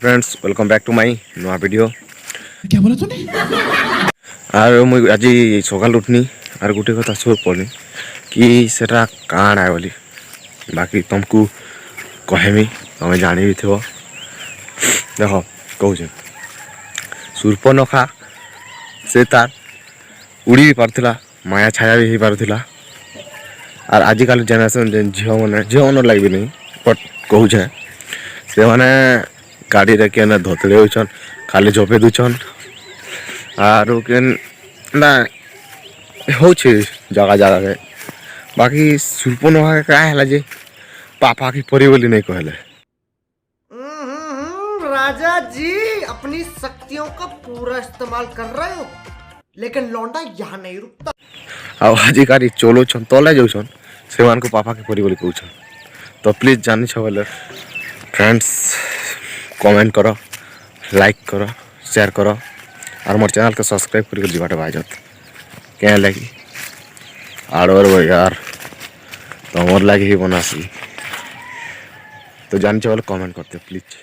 Friends welcome back to my नुआ video. क्या बोला तूने? आर मुझे आज सकाल उठनी आर गोटे कथा शो पड़नी कि सेटा काण आए बोली बाकी तुमको कहमी तुम्हें जानी भी थो। देख कौन सूर्पनखा से तार उड़ी भी पार्थिला माया छाया भी हो पार्थिला। आर आजिकल जेनेरेशन झील मन लगे नहीं बट कहे से मैंने गाड़ी रे के धोतले होचन खाली झोपे दूचन आर ना होचे जगह जगह रे बाकी सूर्पनखा क्या है जे पापा की परी बोली नहीं कहले। राजा जी अपनी शक्तियों का पूरा इस्तेमाल कर रहे हो लेकिन लौंडा यहाँ नहीं रुकता। अब आजिकारी चलो छन तले जाऊन से मान को पापा की परी बोली कहछन। तो प्लीज जानी छ बोले फ्रेंड्स कमेंट करो, लाइक करो, शेयर करो और मोर चैनल को सब्सक्राइब करके जीवाटा बाजत क्या लगी और यार तो मोर लगी ही बनासी। तो जानी छ बोले कमेंट करते प्लीज।